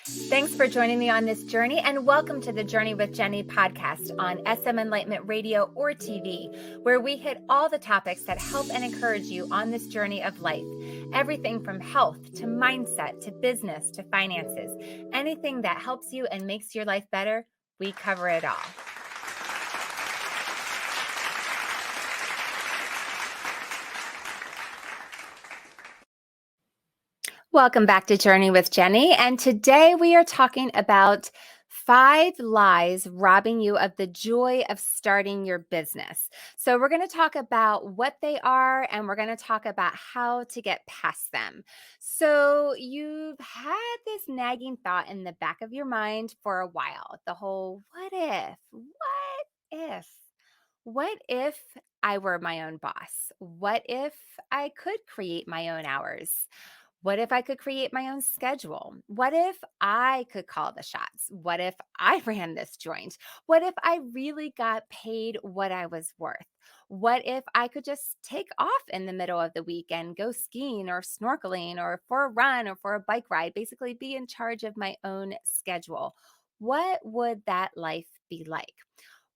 Thanks for joining me on this journey, and welcome to the Journey with Jennie podcast on SM Enlightenment Radio or TV, where we hit all the topics that help and encourage you on this journey of life. Everything from health to mindset to business to finances. Anything that helps you and makes your life better, we cover it all. Welcome back to Journey with Jennie, and today we are talking about 5 lies robbing you of the joy of starting your business. So we're going to talk about what they are, and we're going to talk about how to get past them. So you've had this nagging thought in the back of your mind for a while, the whole what if? What if I were my own boss? What if I could create my own hours? What if I could create my own schedule? What if I could call the shots? What if I ran this joint? What if I really got paid what I was worth? What if I could just take off in the middle of the weekend, go skiing or snorkeling or for a run or for a bike ride, basically be in charge of my own schedule? What would that life be like?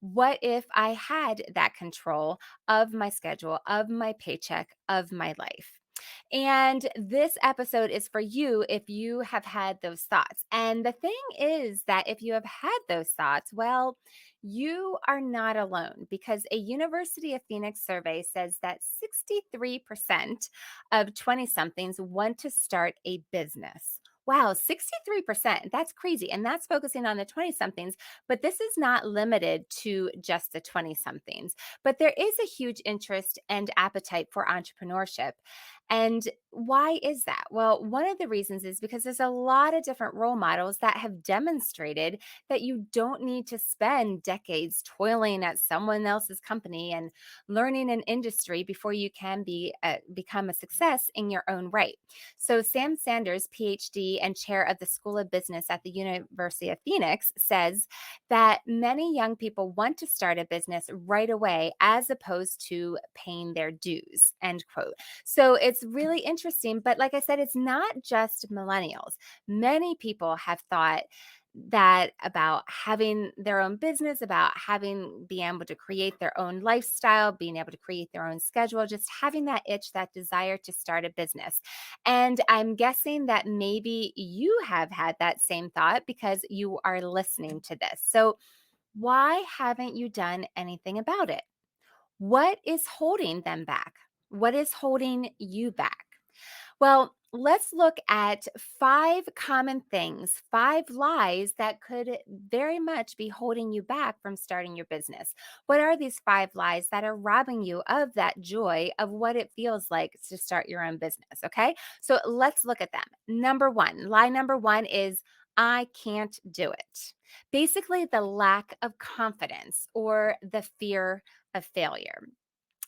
What if I had that control of my schedule, of my paycheck, of my life? And this episode is for you if you have had those thoughts. And the thing is that if you have had those thoughts, well, you are not alone because a University of Phoenix survey says that 63% of 20 somethings want to start a business. Wow, 63%. That's crazy. And that's focusing on the 20 somethings. But this is not limited to just the 20 somethings. But there is a huge interest and appetite for entrepreneurship. And why is that? Well, one of the reasons is because there's a lot of different role models that have demonstrated that you don't need to spend decades toiling at someone else's company and learning an industry before you can become a success in your own right. So, Sam Sanders, PhD and chair of the School of Business at the University of Phoenix, says that many young people want to start a business right away as opposed to paying their dues, end quote. So it's really interesting. But like I said, it's not just millennials. Many people have thought that about having their own business, about being able to create their own lifestyle, being able to create their own schedule, just having that itch, that desire to start a business. And I'm guessing that maybe you have had that same thought because you are listening to this. So why haven't you done anything about it? What is holding them back? What is holding you back? Well, let's look at 5 lies that could very much be holding you back from starting your business. What are these 5 lies that are robbing you of that joy of what it feels like to start your own business? Okay, so let's look at them. Lie number one is I can't do it. Basically, the lack of confidence or the fear of failure.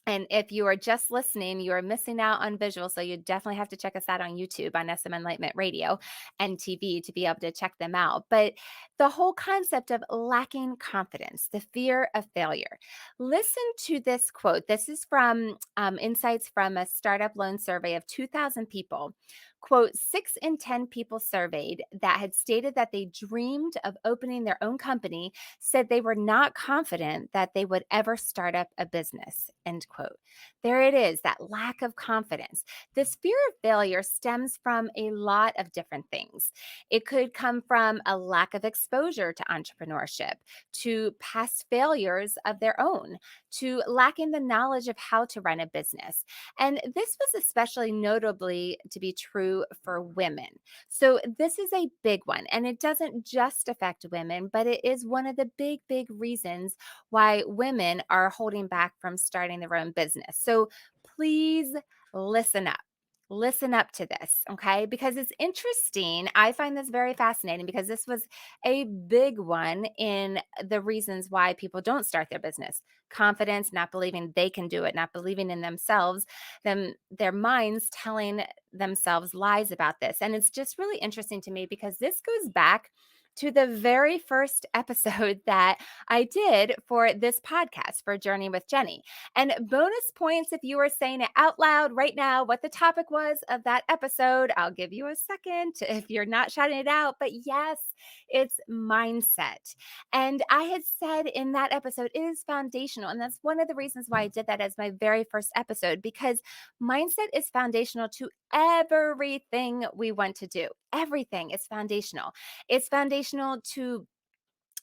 And if you are just listening, you are missing out on visuals. So you definitely have to check us out on YouTube on SM Enlightenment Radio and TV to be able to check them out. But the whole concept of lacking confidence, the fear of failure. Listen to this quote. This is from insights from a startup loan survey of 2,000 people. Quote, 6 in 10 people surveyed that had stated that they dreamed of opening their own company said they were not confident that they would ever start up a business, end quote. There it is, that lack of confidence. This fear of failure stems from a lot of different things. It could come from a lack of exposure to entrepreneurship, to past failures of their own, to lacking the knowledge of how to run a business. And this was especially notably to be true for women. So this is a big one, and it doesn't just affect women, but it is one of the big reasons why women are holding back from starting their own business. So please listen up. Listen up to this, okay? Because it's interesting. I find this very fascinating because this was a big one in the reasons why people don't start their business. Confidence, not believing they can do it, not believing in themselves, their minds telling themselves lies about this. And it's just really interesting to me because this goes back to the very first episode that I did for this podcast for Journey with Jennie. And bonus points if you are saying it out loud right now what the topic was of that episode. I'll give you a second if you're not shouting it out. But yes, it's mindset. And I had said in that episode, it is foundational. And that's one of the reasons why I did that as my very first episode, because mindset is foundational to everything we want to do. Everything is foundational. It's foundational to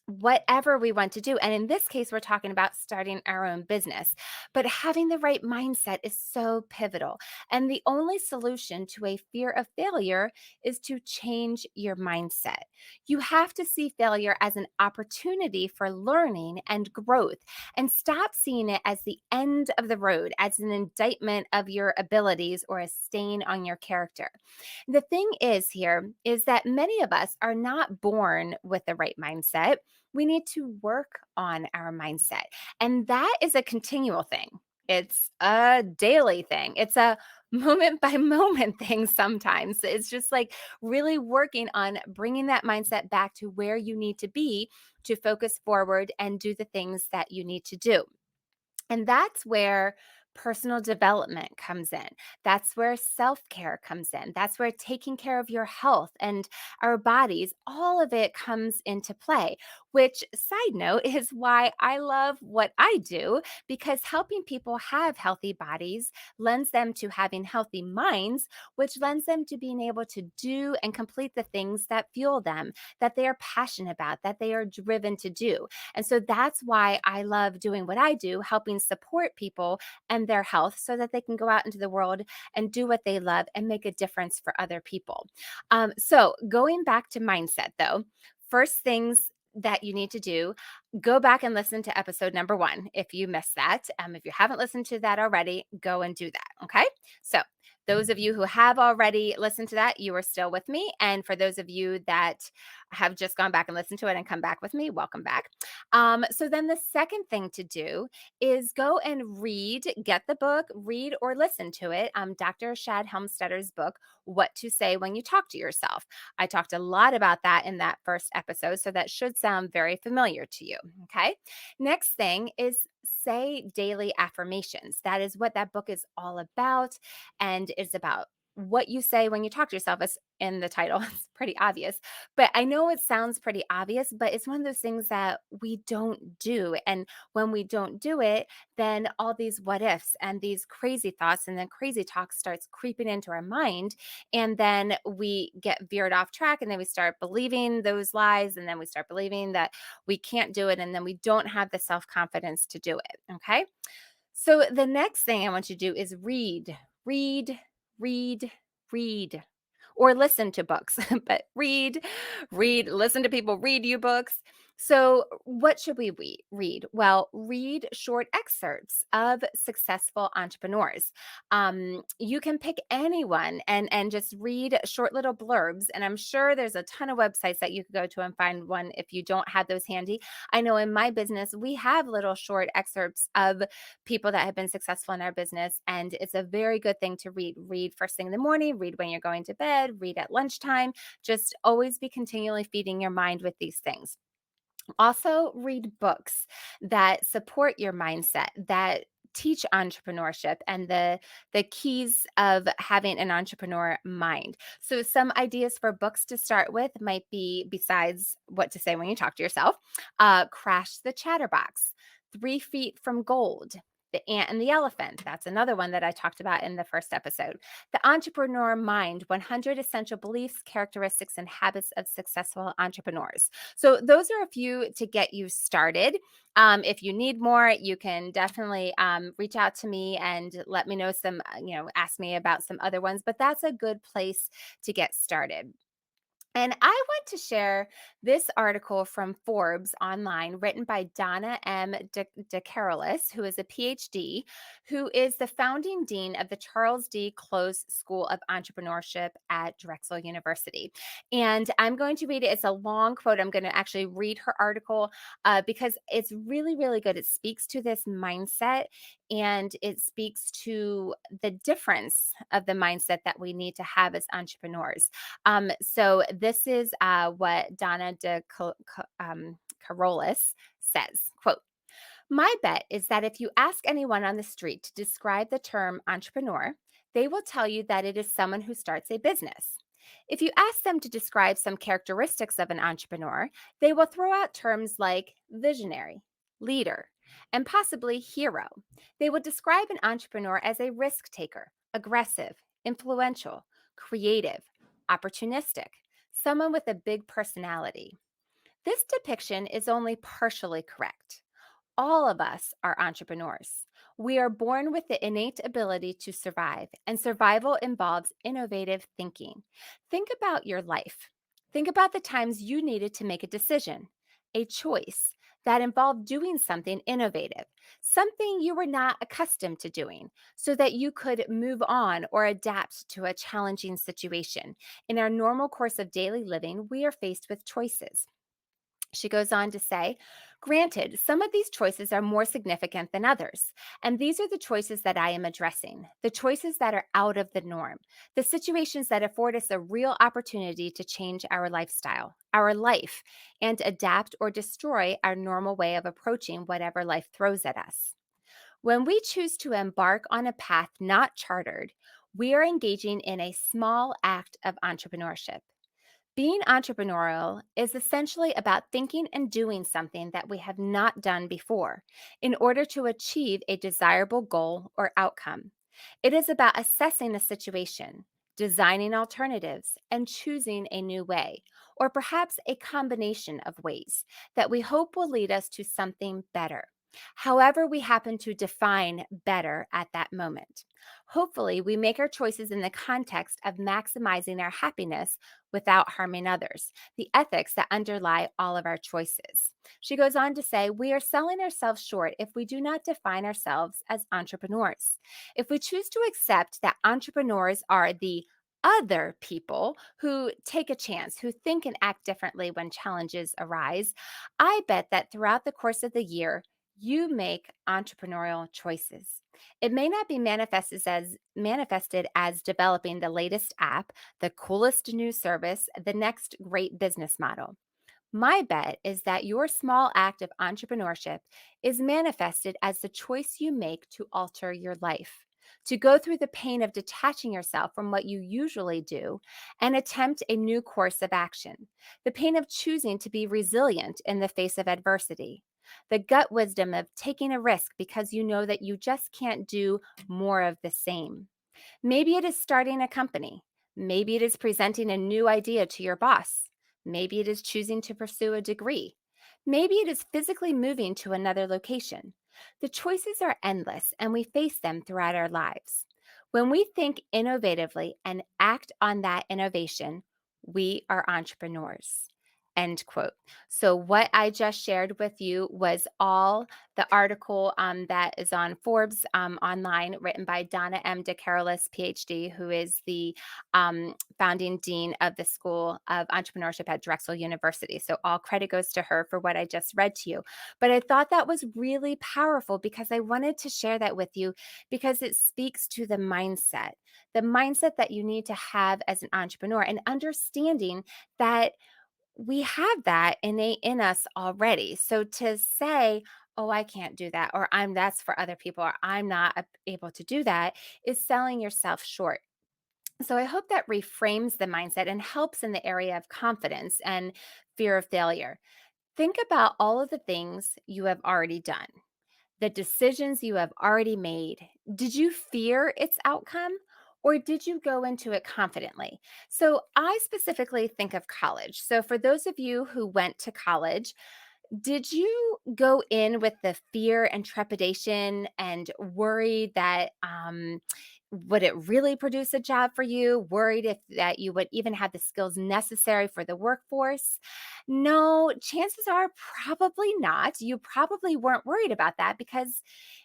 whatever we want to do. And in this case, we're talking about starting our own business. But having the right mindset is so pivotal. And the only solution to a fear of failure is to change your mindset. You have to see failure as an opportunity for learning and growth, and stop seeing it as the end of the road, as an indictment of your abilities or a stain on your character. The thing is here is that many of us are not born with the right mindset. We need to work on our mindset. And that is a continual thing. It's a daily thing. It's a moment by moment thing sometimes. It's just like really working on bringing that mindset back to where you need to be to focus forward and do the things that you need to do. And that's where personal development comes in. That's where self care comes in. That's where taking care of your health and our bodies, all of it comes into play. Which, side note, is why I love what I do, because helping people have healthy bodies lends them to having healthy minds, which lends them to being able to do and complete the things that fuel them, that they are passionate about, that they are driven to do. And so that's why I love doing what I do, helping support people and their health so that they can go out into the world and do what they love and make a difference for other people. So going back to mindset, though, first things that you need to do, go back and listen to episode number 1 if you missed that. If you haven't listened to that already, go and do that. Okay. So, those of you who have already listened to that, you are still with me. And for those of you that have just gone back and listened to it and come back with me, welcome back. So, then the second thing to do is go and read, get the book, read or listen to it. Dr. Shad Helmstetter's book, What to Say When You Talk to Yourself. I talked a lot about that in that first episode, so that should sound very familiar to you. Okay. Next thing is say daily affirmations. That is what that book is all about. And it's about what you say when you talk to yourself. It's in the title. It's pretty obvious. But I know it sounds pretty obvious, but it's one of those things that we don't do. And when we don't do it, then all these what ifs and these crazy thoughts and then crazy talk starts creeping into our mind. And then we get veered off track, and then we start believing those lies. And then we start believing that we can't do it. And then we don't have the self confidence to do it. Okay. So the next thing I want you to do is read, read, read, or listen to books, but listen to people read you books. So, what should we read? Well, read short excerpts of successful entrepreneurs. You can pick anyone and just read short little blurbs. And I'm sure there's a ton of websites that you could go to and find one if you don't have those handy. I know in my business, we have little short excerpts of people that have been successful in our business. And it's a very good thing to read. Read first thing in the morning, read when you're going to bed, read at lunchtime. Just always be continually feeding your mind with these things. Also, read books that support your mindset, that teach entrepreneurship and the keys of having an entrepreneur mind. So some ideas for books to start with might be, besides What to Say When You Talk to Yourself, Crash the Chatterbox, 3 Feet from Gold, The Ant and the Elephant. That's another one that I talked about in the first episode. The Entrepreneur Mind, 100 Essential Beliefs, Characteristics, and Habits of Successful Entrepreneurs. So those are a few to get you started. If you need more, you can definitely reach out to me and let me know ask me about some other ones, but that's a good place to get started. And I want to share this article from Forbes online, written by Donna M. DeCarolis, who is a PhD, who is the founding dean of the Charles D. Close School of Entrepreneurship at Drexel University. And I'm going to read it. It's a long quote. I'm going to actually read her article because it's really, really good. It speaks to this mindset, and it speaks to the difference of the mindset that we need to have as entrepreneurs. So this is what Donna Carolis says, quote, "My bet is that if you ask anyone on the street to describe the term entrepreneur, they will tell you that it is someone who starts a business. If you ask them to describe some characteristics of an entrepreneur, they will throw out terms like visionary, leader, and possibly hero. They would describe an entrepreneur as a risk taker, aggressive, influential, creative, opportunistic, someone with a big personality. This depiction is only partially correct. All of us are entrepreneurs. We are born with the innate ability to survive, and survival involves innovative thinking. Think about your life. Think about the times you needed to make a decision, a choice that involved doing something innovative, something you were not accustomed to doing, so that you could move on or adapt to a challenging situation. In our normal course of daily living, we are faced with choices. She goes on to say, granted, some of these choices are more significant than others. And these are the choices that I am addressing, the choices that are out of the norm, the situations that afford us a real opportunity to change our lifestyle, our life, and adapt or destroy our normal way of approaching whatever life throws at us. When we choose to embark on a path not chartered, we are engaging in a small act of entrepreneurship. Being entrepreneurial is essentially about thinking and doing something that we have not done before in order to achieve a desirable goal or outcome. It is about assessing a situation, designing alternatives, and choosing a new way, or perhaps a combination of ways that we hope will lead us to something better. However, we happen to define better at that moment. Hopefully, we make our choices in the context of maximizing our happiness without harming others, the ethics that underlie all of our choices. She goes on to say, we are selling ourselves short if we do not define ourselves as entrepreneurs. If we choose to accept that entrepreneurs are the other people who take a chance, who think and act differently when challenges arise, I bet that throughout the course of the year, you make entrepreneurial choices. It may not be manifested as developing the latest app, the coolest new service, the next great business model. My bet is that your small act of entrepreneurship is manifested as the choice you make to alter your life, to go through the pain of detaching yourself from what you usually do and attempt a new course of action, the pain of choosing to be resilient in the face of adversity, the gut wisdom of taking a risk because you know that you just can't do more of the same. Maybe it is starting a company. Maybe it is presenting a new idea to your boss. Maybe it is choosing to pursue a degree. Maybe it is physically moving to another location. The choices are endless and we face them throughout our lives. When we think innovatively and act on that innovation, we are entrepreneurs. End quote. So, what I just shared with you was all the article that is on Forbes online, written by Donna M. DeCarolis, PhD, who is the founding dean of the School of Entrepreneurship at Drexel University. So, all credit goes to her for what I just read to you. But I thought that was really powerful because I wanted to share that with you because it speaks to the mindset that you need to have as an entrepreneur, and understanding that we have that innate in us already. So to say, oh, I can't do that, or that's for other people, or I'm not able to do that, is selling yourself short. So I hope that reframes the mindset and helps in the area of confidence and fear of failure. Think about all of the things you have already done, the decisions you have already made. Did you fear its outcome, or did you go into it confidently? So I specifically think of college. So for those of you who went to college, did you go in with the fear and trepidation and worried that would it really produce a job for you? Worried if that you would even have the skills necessary for the workforce? No, chances are probably not. You probably weren't worried about that because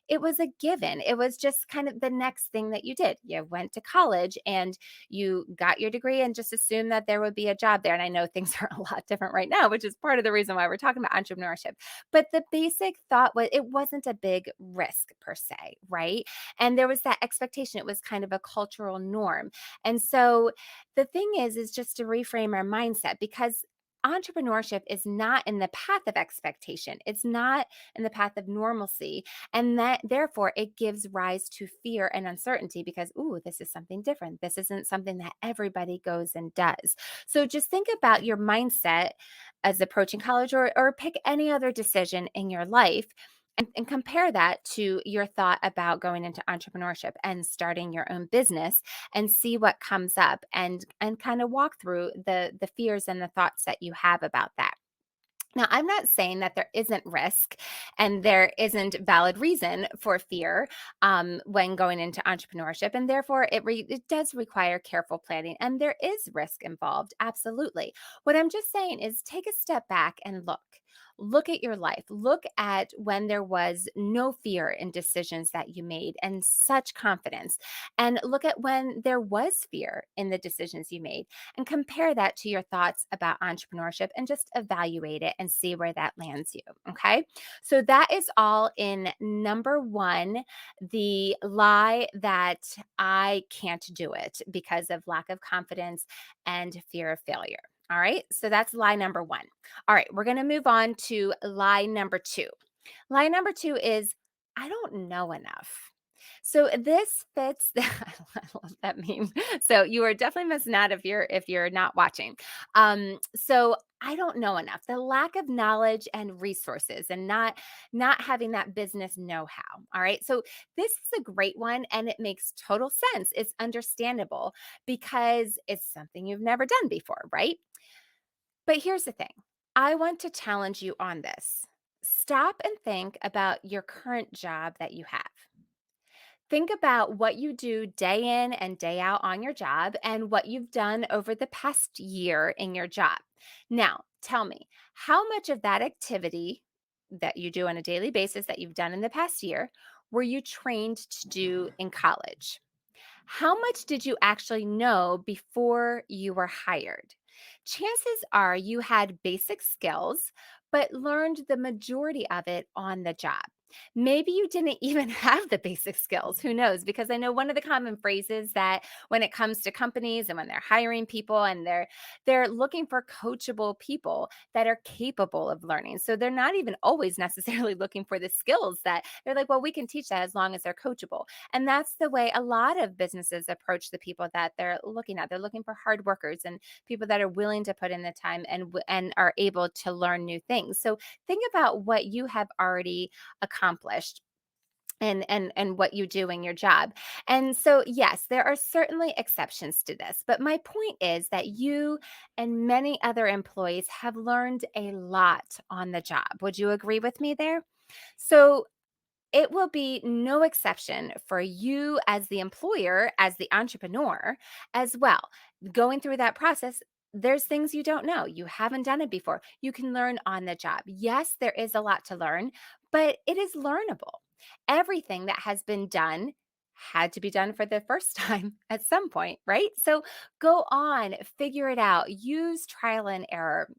it was a given. It was just kind of the next thing that you did. You went to college and you got your degree and just assumed that there would be a job there. And I know things are a lot different right now, which is part of the reason why we're talking about entrepreneurship. But the basic thought was it wasn't a big risk per se, right? And there was that expectation. It was kind of a cultural norm. And so the thing is just to reframe our mindset because entrepreneurship is not in the path of expectation. It's not in the path of normalcy. And that therefore it gives rise to fear and uncertainty because, ooh, this is something different. This isn't something that everybody goes and does. So just think about your mindset as approaching college or pick any other decision in your life and compare that to your thought about going into entrepreneurship and starting your own business and see what comes up and kind of walk through the fears and the thoughts that you have about that. Now, I'm not saying that there isn't risk and there isn't valid reason for fear when going into entrepreneurship, and therefore it does require careful planning, and there is risk involved. Absolutely. What I'm just saying is take a step back and look. Look at your life. Look at when there was no fear in decisions that you made and such confidence. And look at when there was fear in the decisions you made and compare that to your thoughts about entrepreneurship and just evaluate it and see where that lands you. Okay. So that is all in number one, the lie that I can't do it because of lack of confidence and fear of failure. All right. So that's lie number one. All right. We're going to move on to lie number two. Lie number two is I don't know enough. So this fits I love that meme. So you are definitely missing out if you're not watching. So I don't know enough. The lack of knowledge and resources and not having that business know-how. All right. So this is a great one and it makes total sense. It's understandable because it's something you've never done before, right? But here's the thing. I want to challenge you on this. Stop and think about your current job that you have. Think about what you do day in and day out on your job and what you've done over the past year in your job. Now, tell me, how much of that activity that you do on a daily basis that you've done in the past year were you trained to do in college? How much did you actually know before you were hired? Chances are you had basic skills, but learned the majority of it on the job. Maybe you didn't even have the basic skills. Who knows? Because I know one of the common phrases that when it comes to companies and when they're hiring people and they're looking for coachable people that are capable of learning. So they're not even always necessarily looking for the skills that they're like, well, we can teach that as long as they're coachable. And that's the way a lot of businesses approach the people that they're looking at. They're looking for hard workers and people that are willing to put in the time and are able to learn new things. So think about what you have already accomplished and what you do in your job. And so yes, there are certainly exceptions to this, but my point is that you and many other employees have learned a lot on the job. Would you agree with me there? So it will be no exception for you as the employer, as the entrepreneur as well. Going through that process, there's things you don't know. You haven't done it before. You can learn on the job. Yes, there is a lot to learn, but it is learnable. Everything that has been done had to be done for the first time at some point, right? So go on, figure it out, use trial and error,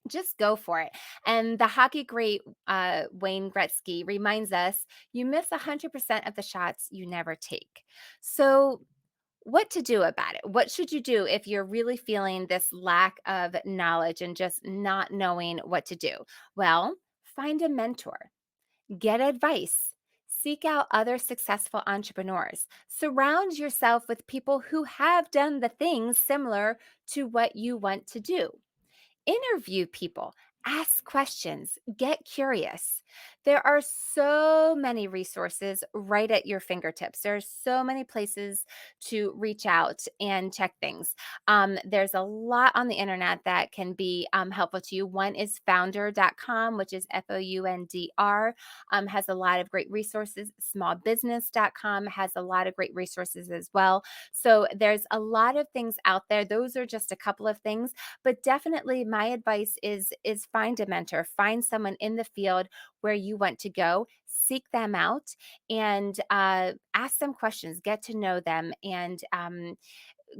just go for it. And the hockey great Wayne Gretzky reminds us you miss 100% of the shots you never take. So, what to do about it? What should you do if you're really feeling this lack of knowledge and just not knowing what to do? Well, find a mentor, get advice. Seek out other successful entrepreneurs. Surround yourself with people who have done the things similar to what you want to do. Interview people, ask questions, get curious. There are so many resources right at your fingertips. There are so many places to reach out and check things. There's a lot on the internet that can be helpful to you. One is founder.com, which is FOUNDR, has a lot of great resources. Smallbusiness.com has a lot of great resources as well. So there's a lot of things out there. Those are just a couple of things, but definitely my advice is find a mentor, find someone in the field where you want to go, seek them out and ask them questions, get to know them, and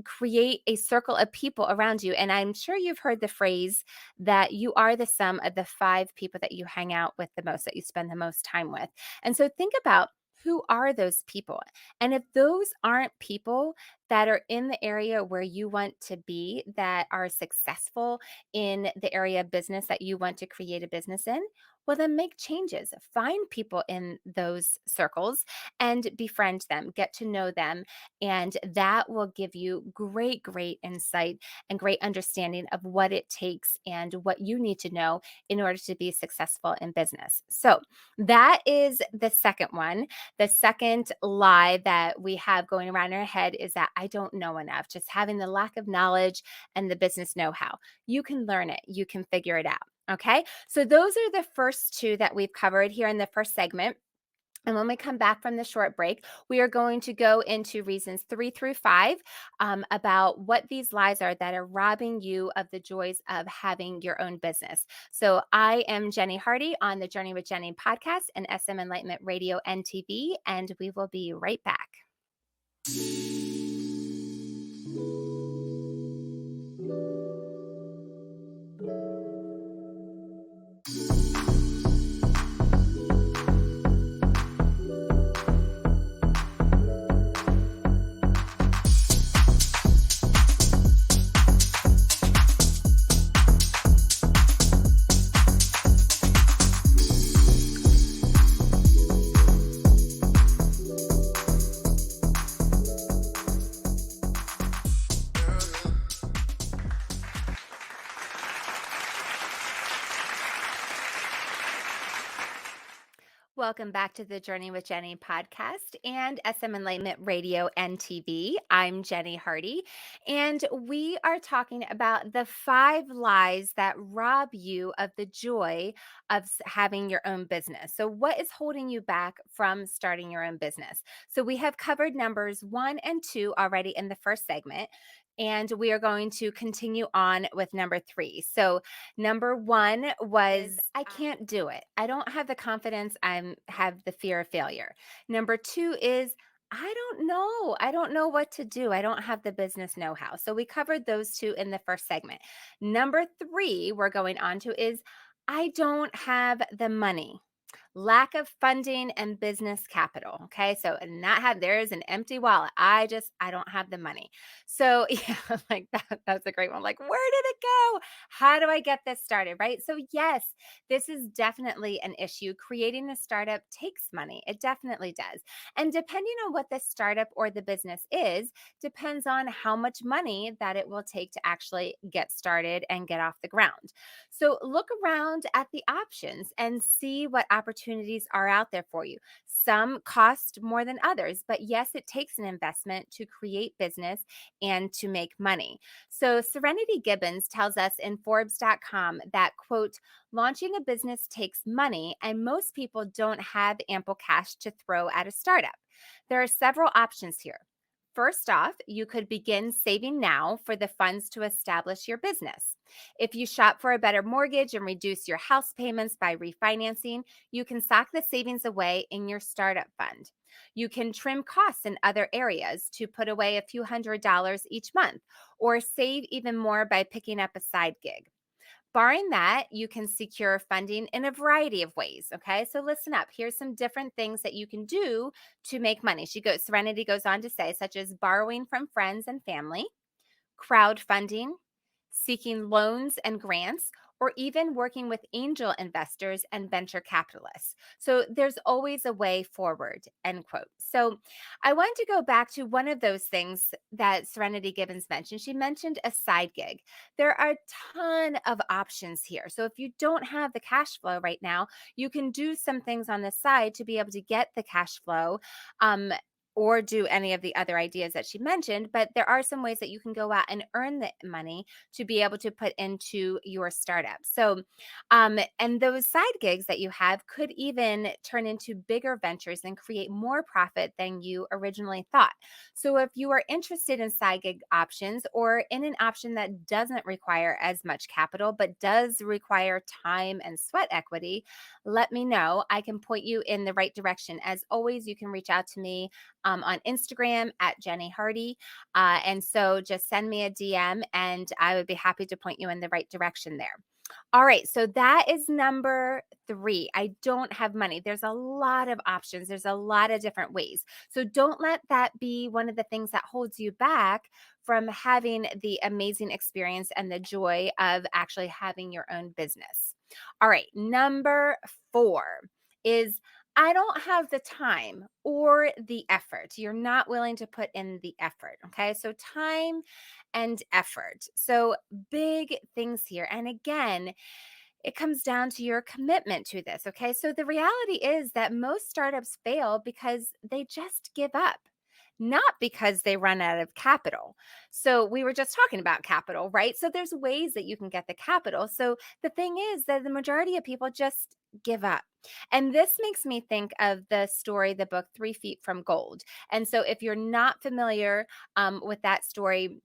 create a circle of people around you. And I'm sure you've heard the phrase that you are the sum of the five people that you hang out with the most, that you spend the most time with. And so think about, who are those people? And if those aren't people that are in the area where you want to be, that are successful in the area of business that you want to create a business in, well, then make changes. Find people in those circles and befriend them, get to know them, and that will give you great insight and great understanding of what it takes and what you need to know in order to be successful in business. So, that is the second one. The second lie that we have going around our head is that I don't know enough, just having the lack of knowledge and the business know how. You can learn it, you can figure it out. Okay. So, those are the first two that we've covered here in the first segment. And when we come back from the short break, we are going to go into reasons 3 through 5 about what these lies are that are robbing you of the joys of having your own business. So, I am Jennie Hardy on the Journey with Jennie podcast and SM Enlightenment Radio and TV, and we will be right back. Welcome back to the Journey with Jennie podcast and SM Enlightenment Radio and TV. I'm Jennie Hardy, and we are talking about the 5 lies that rob you of the joy of having your own business. So, what is holding you back from starting your own business? So, we have covered numbers 1 and 2 already in the first segment. And we are going to continue on with number 3. So, number 1 was I can't do it. I don't have the confidence. I have the fear of failure. Number 2 is I don't know. I don't know what to do. I don't have the business know how. So we covered those 2 in the first segment. Number 3 we're going on to is I don't have the money. Lack of funding and business capital. Okay. So, and not have, there is an empty wallet. I don't have the money. So, yeah, like that's a great one. Like, where did it go? How do I get this started? Right. So, yes, this is definitely an issue. Creating a startup takes money. It definitely does. And depending on what the startup or the business is, depends on how much money that it will take to actually get started and get off the ground. So look around at the options and see what opportunities are out there for you. Some cost more than others, but yes, it takes an investment to create business and to make money. So Serenity Gibbons tells us in Forbes.com that, quote, launching a business takes money and most people don't have ample cash to throw at a startup. There are several options here. First off, you could begin saving now for the funds to establish your business. If you shop for a better mortgage and reduce your house payments by refinancing, you can sock the savings away in your startup fund. You can trim costs in other areas to put away a few $100s each month, or save even more by picking up a side gig. Barring that, you can secure funding in a variety of ways. Okay, so listen up. Here's some different things that you can do to make money. Serenity goes on to say, such as borrowing from friends and family, crowdfunding, seeking loans and grants, or even working with angel investors and venture capitalists. So there's always a way forward, end quote. So I want to go back to one of those things that Serenity Gibbons mentioned. She mentioned a side gig. There are a ton of options here. So if you don't have the cash flow right now, you can do some things on the side to be able to get the cash flow. or do any of the other ideas that she mentioned, but there are some ways that you can go out and earn the money to be able to put into your startup. So, and those side gigs that you have could even turn into bigger ventures and create more profit than you originally thought. So, if you are interested in side gig options or in an option that doesn't require as much capital, but does require time and sweat equity, let me know. I can point you in the right direction. As always, you can reach out to me on Instagram at Jennie Hardy. And so just send me a DM and I would be happy to point you in the right direction there. All right, so that is number three. I don't have money. There's a lot of options, there's a lot of different ways. So don't let that be one of the things that holds you back from having the amazing experience and the joy of actually having your own business. All right, number four is I don't have the time or the effort. You're not willing to put in the effort. Okay. So, time and effort. So, big things here. And again, it comes down to your commitment to this. Okay. So, the reality is that most startups fail because they just give up. Not because they run out of capital. So, we were just talking about capital, right? So, there's ways that you can get the capital. So, the thing is that the majority of people just give up. And this makes me think of the story, the book 3 Feet from Gold. And so, if you're not familiar with that story,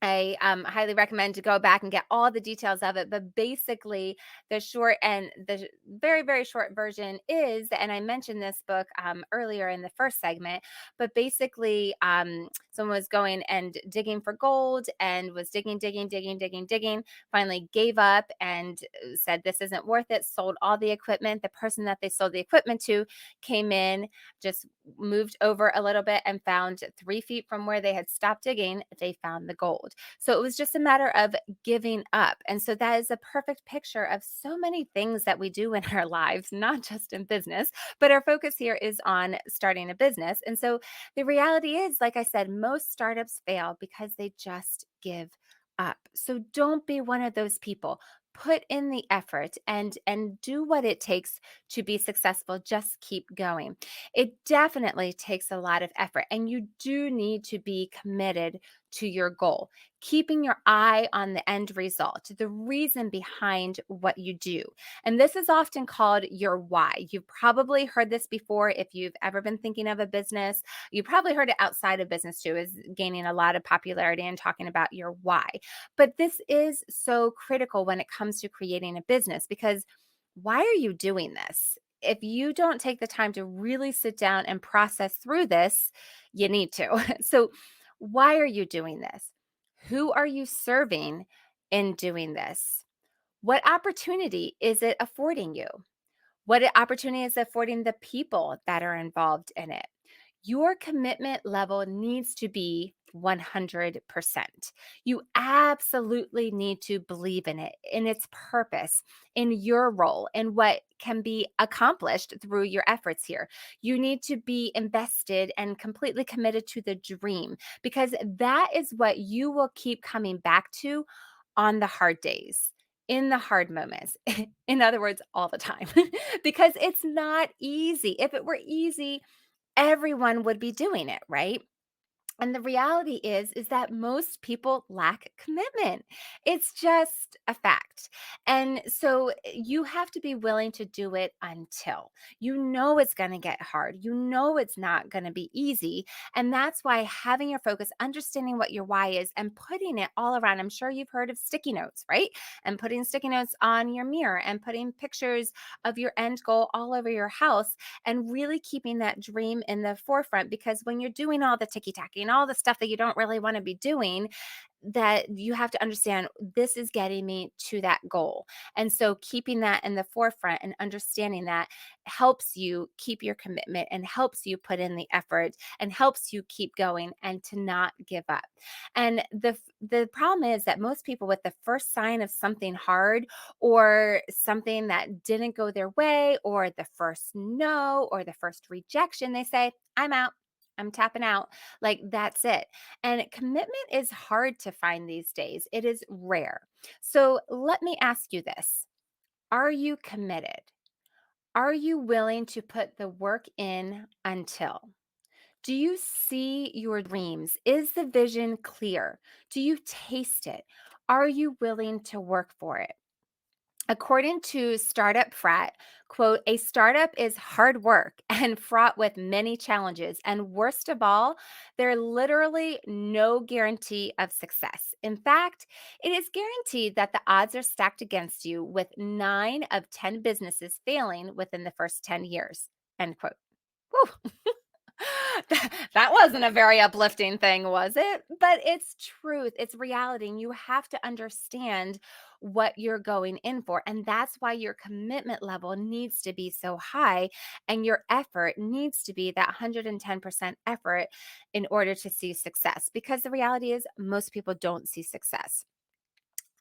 I highly recommend to go back and get all the details of it. But basically, the short and the very, very short version is, and I mentioned this book earlier in the first segment, but basically, someone was going and digging for gold and was digging, digging, digging, digging, digging, finally gave up and said, this isn't worth it, sold all the equipment. The person that they sold the equipment to came in, just moved over a little bit and found 3 feet from where they had stopped digging, they found the gold. So it was just a matter of giving up. And so that is a perfect picture of so many things that we do in our lives, not just in business, but our focus here is on starting a business. And so the reality is, like I said, most startups fail because they just give up. So don't be one of those people. Put in the effort and do what it takes to be successful. Just keep going. It definitely takes a lot of effort, and you do need to be committed to your goal, keeping your eye on the end result, the reason behind what you do. And this is often called your why. You've probably heard this before if you've ever been thinking of a business. You probably heard it outside of business too, is gaining a lot of popularity and talking about your why. But this is so critical when it comes to creating a business because why are you doing this? If you don't take the time to really sit down and process through this, you need to. So, why are you doing this? Who are you serving in doing this? What opportunity is it affording you? What opportunity is affording the people that are involved in it? Your commitment level needs to be 100%. You absolutely need to believe in it, in its purpose, in your role, in what can be accomplished through your efforts here. You need to be invested and completely committed to the dream because that is what you will keep coming back to on the hard days, in the hard moments. In other words, all the time, because it's not easy. If it were easy, everyone would be doing it, right? And the reality is that most people lack commitment. It's just a fact. And so you have to be willing to do it until you know it's going to get hard. You know it's not going to be easy. And that's why having your focus, understanding what your why is, and putting it all around. I'm sure you've heard of sticky notes, right? And putting sticky notes on your mirror and putting pictures of your end goal all over your house and really keeping that dream in the forefront, because when you're doing all the ticky tacky and all the stuff that you don't really want to be doing, that you have to understand this is getting me to that goal. And so keeping that in the forefront and understanding that helps you keep your commitment and helps you put in the effort and helps you keep going and to not give up. And the problem is that most people, with the first sign of something hard or something that didn't go their way or the first no or the first rejection, they say, I'm out. I'm tapping out. Like that's it. And commitment is hard to find these days. It is rare. So let me ask you this. Are you committed? Are you willing to put the work in until? Do you see your dreams? Is the vision clear? Do you taste it? Are you willing to work for it? According to Startup Frat, quote, a startup is hard work and fraught with many challenges. And worst of all, there literally no guarantee of success. In fact, it is guaranteed that the odds are stacked against you, with 9 of 10 businesses failing within the first 10 years. End quote. Whew. That wasn't a very uplifting thing, was it? But it's truth, it's reality, and you have to understand what you're going in for. And that's why your commitment level needs to be so high, and your effort needs to be that 110% effort in order to see success. Because the reality is, most people don't see success.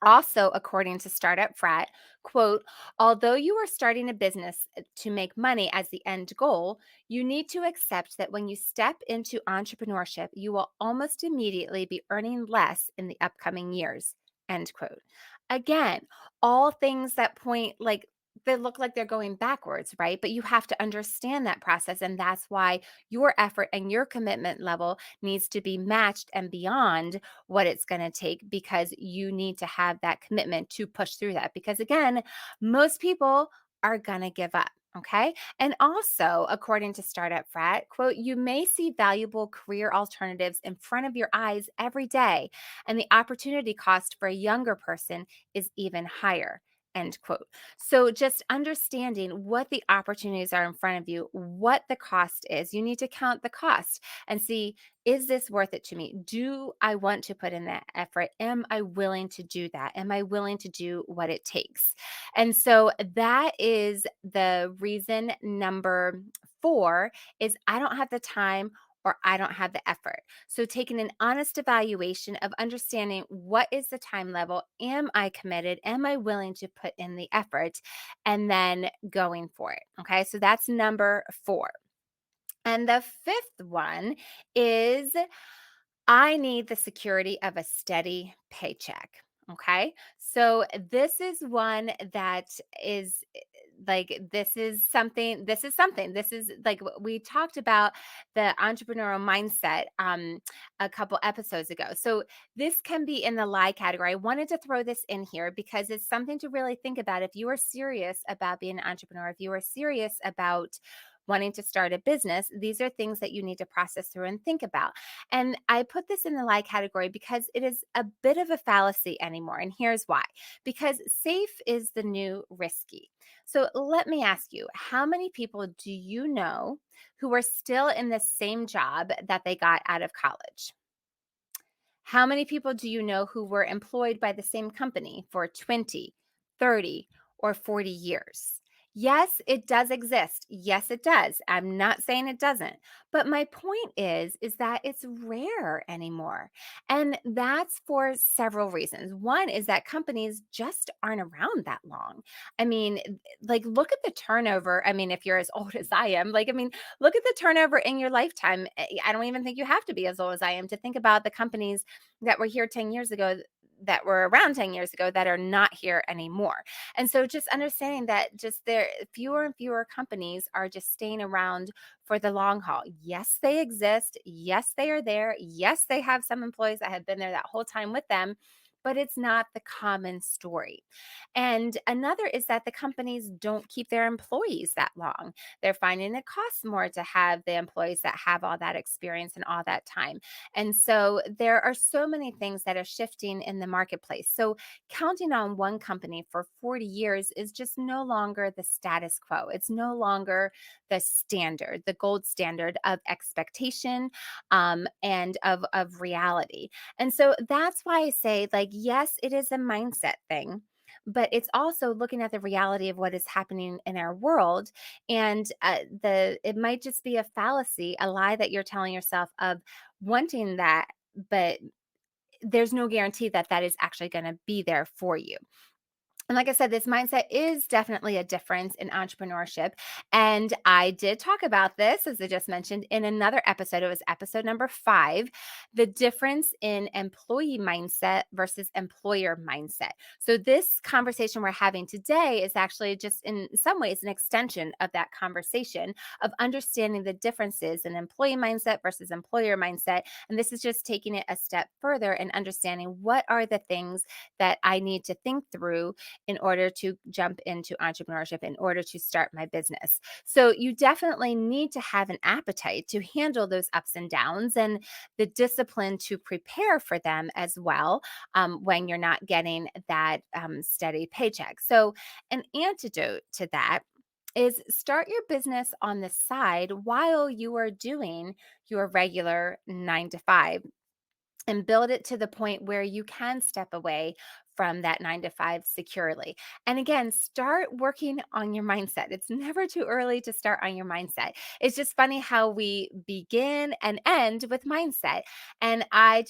Also, according to Startup Frat, quote, although you are starting a business to make money as the end goal, you need to accept that when you step into entrepreneurship, you will almost immediately be earning less in the upcoming years, end quote. Again, all things that point like they look like they're going backwards, right? But you have to understand that process. And that's why your effort and your commitment level needs to be matched and beyond what it's going to take, because you need to have that commitment to push through that. Because again, most people are going to give up. Okay. And also, according to Startup Frat, quote, you may see valuable career alternatives in front of your eyes every day, and the opportunity cost for a younger person is even higher. End quote. So, just understanding what the opportunities are in front of you, what the cost is, you need to count the cost and see, is this worth it to me? Do I want to put in that effort? Am I willing to do that? Am I willing to do what it takes? And so that is the reason number 4 is I don't have the time or I don't have the effort. So taking an honest evaluation of understanding, what is the time level? Am I committed? Am I willing to put in the effort? And then going for it. Okay. So that's number 4. And the fifth one is I need the security of a steady paycheck. Okay. So this is one that is like, this is like we talked about the entrepreneurial mindset a couple episodes ago. So this can be in the lie category. I wanted to throw this in here because it's something to really think about. If you are serious about being an entrepreneur, if you are serious about wanting to start a business, these are things that you need to process through and think about. And I put this in the lie category because it is a bit of a fallacy anymore. And here's why: because safe is the new risky. So let me ask you, how many people do you know who are still in the same job that they got out of college? How many people do you know who were employed by the same company for 20, 30, or 40 years? Yes, it does exist. Yes, it does. I'm not saying it doesn't. But my point is that it's rare anymore. And that's for several reasons. One is that companies just aren't around that long. I mean, like, look at the turnover. I mean, if you're as old as I am, like, I mean, look at the turnover in your lifetime. I don't even think you have to be as old as I am to think about the companies that were here 10 years ago, that were around 10 years ago, that are not here anymore. And so just understanding that just there fewer and fewer companies are just staying around for the long haul. Yes, they exist. Yes, they are there. Yes, they have some employees that have been there that whole time with them, but it's not the common story. And another is that the companies don't keep their employees that long. They're finding it costs more to have the employees that have all that experience and all that time. And so there are so many things that are shifting in the marketplace. So counting on one company for 40 years is just no longer the status quo. It's no longer the standard, the gold standard of expectation, and of reality. And so that's why I say, like, yes, it is a mindset thing, but it's also looking at the reality of what is happening in our world. And the it might just be a fallacy, a lie that you're telling yourself of wanting that, but there's no guarantee that that is actually going to be there for you. And like I said, this mindset is definitely a difference in entrepreneurship. And I did talk about this, as I just mentioned, in another episode. It was episode number 5, the difference in employee mindset versus employer mindset. So, this conversation we're having today is actually just in some ways an extension of that conversation of understanding the differences in employee mindset versus employer mindset. And this is just taking it a step further and understanding what are the things that I need to think through in order to jump into entrepreneurship, in order to start my business. So you definitely need to have an appetite to handle those ups and downs and the discipline to prepare for them as well when you're not getting that steady paycheck. So, an antidote to that is start your business on the side while you are doing your regular 9 to 5 and build it to the point where you can step away from that 9 to 5 securely. And again, start working on your mindset. It's never too early to start on your mindset. It's just funny how we begin and end with mindset. And I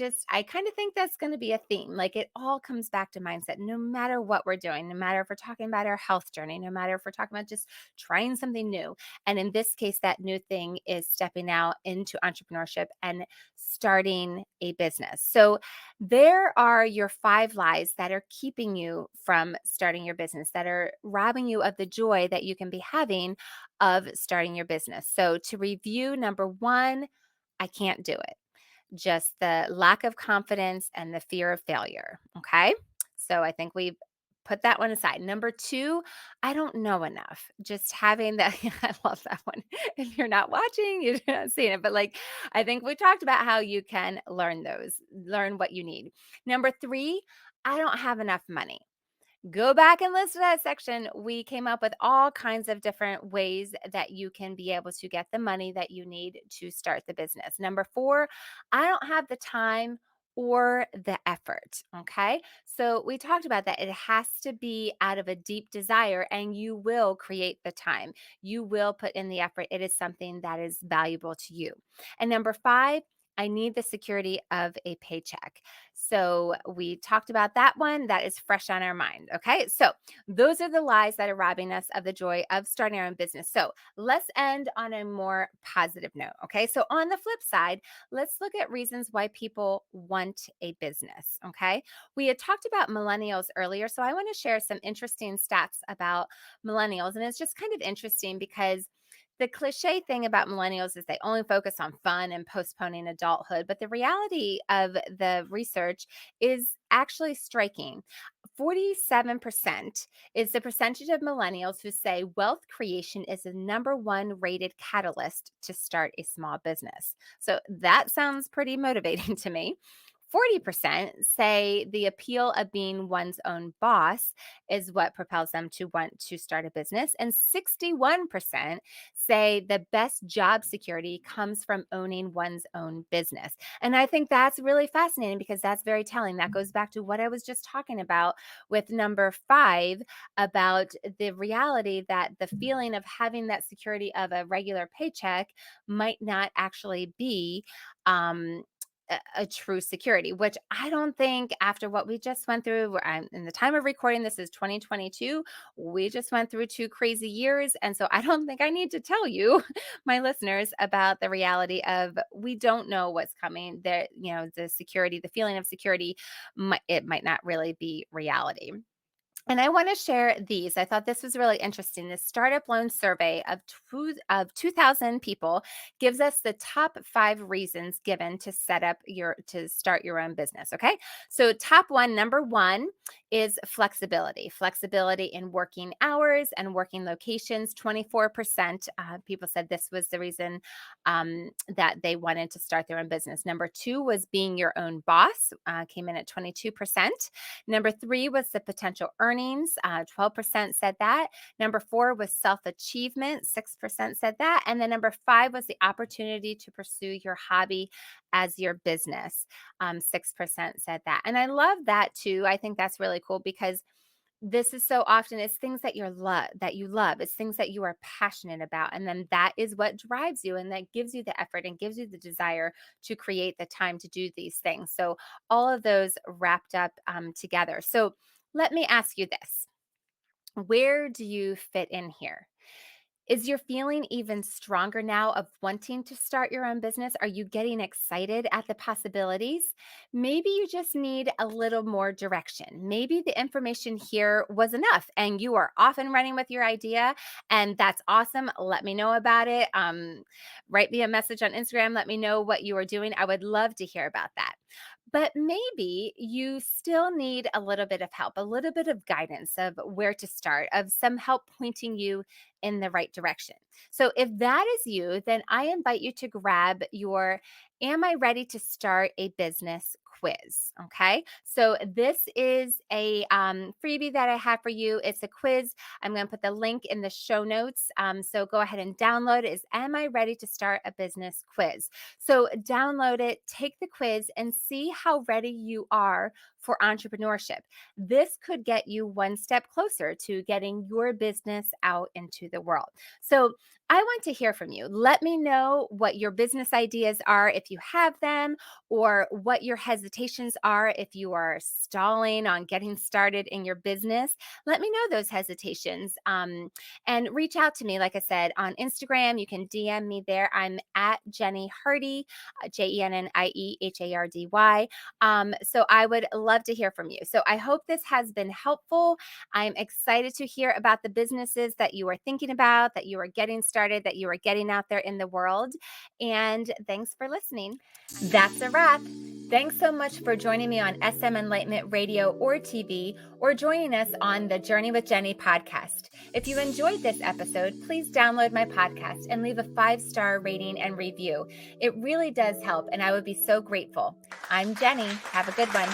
kind of think that's going to be a theme. Like it all comes back to mindset, no matter what we're doing, no matter if we're talking about our health journey, no matter if we're talking about just trying something new. And in this case, that new thing is stepping out into entrepreneurship and starting a business. So, there are your 5 lies that are keeping you from starting your business, that are robbing you of the joy that you can be having of starting your business. So, to review, number 1, I can't do it, just the lack of confidence and the fear of failure. Okay. So I think we've put that one aside. Number 2, I don't know enough. Just having that, I love that one. If you're not watching, you're not seeing it. But like, I think we talked about how you can learn those, learn what you need. Number 3, I don't have enough money. Go back and listen to that section. We came up with all kinds of different ways that you can be able to get the money that you need to start the business. Number 4, I don't have the time or the effort. Okay. So we talked about that. It has to be out of a deep desire, and you will create the time. You will put in the effort. It is something that is valuable to you. And number 5, I need the security of a paycheck. So we talked about that one. That is fresh on our mind. Okay. So those are the lies that are robbing us of the joy of starting our own business. So let's end on a more positive note. Okay. So on the flip side, let's look at reasons why people want a business. Okay. We had talked about millennials earlier. So I want to share some interesting stats about millennials. And it's just kind of interesting because the cliche thing about millennials is they only focus on fun and postponing adulthood. But the reality of the research is actually striking. 47% is the percentage of millennials who say wealth creation is the number one rated catalyst to start a small business. So that sounds pretty motivating to me. 40% say the appeal of being one's own boss is what propels them to want to start a business. And 61% say the best job security comes from owning one's own business. And I think that's really fascinating because that's very telling. That goes back to what I was just talking about with number 5 about the reality that the feeling of having that security of a regular paycheck might not actually be um, a true security, which I don't think after what we just went through, in the time of recording, this is 2022. We just went through 2 crazy years. And so I don't think I need to tell you, my listeners, about the reality of we don't know what's coming. There, the security, the feeling of security, it might not really be reality. And I want to share these. I thought this was really interesting. This startup loan survey of 2,000 people gives us the top 5 reasons given to start your own business. Okay, so top one, number 1 is flexibility. Flexibility in working hours and working locations. 24% people said this was the reason that they wanted to start their own business. Number 2 was being your own boss. Came in at 22%. Number 3 was the potential earnings. 12% said that. Number 4 was self achievement. 6% said that. And then number 5 was the opportunity to pursue your hobby as your business. 6% said that. And I love that too. I think that's really cool because this is so often it's things that you love. It's things that you are passionate about, and then that is what drives you, and that gives you the effort and gives you the desire to create the time to do these things. So all of those wrapped up together. So let me ask you this: Where do you fit in here? Is your feeling even stronger now of wanting to start your own business? Are you getting excited at the possibilities? Maybe you just need a little more direction. Maybe the information here was enough and you are off and running with your idea, and that's awesome. Let me know about it. Write me a message on Instagram. Let me know what you are doing. I would love to hear about that. But maybe you still need a little bit of help, a little bit of guidance of where to start, of some help pointing you in the right direction. So if that is you, then I invite you to grab your Am I Ready to Start a Business quiz? Okay. So this is a freebie that I have for you. It's a quiz. I'm going to put the link in the show notes. So go ahead and download it. Is Am I Ready to Start a Business quiz? So download it, take the quiz, and see how ready you are for entrepreneurship. This could get you one step closer to getting your business out into the world. So I want to hear from you. Let me know what your business ideas are if you have them, or what your hesitations are if you are stalling on getting started in your business. Let me know those hesitations, and reach out to me. Like I said, on Instagram, you can DM me there. I'm at Jennie Hardy, JennieHardy. So I would love to hear from you. So I hope this has been helpful. I'm excited to hear about the businesses that you are thinking about, that you are getting started, that you are getting out there in the world. And thanks for listening. That's a wrap. Thanks so much for joining me on SM Enlightenment Radio or TV, or joining us on the Journey with Jennie podcast. If you enjoyed this episode, please download my podcast and leave a 5-star rating and review. It really does help, and I would be so grateful. I'm Jennie. Have a good one.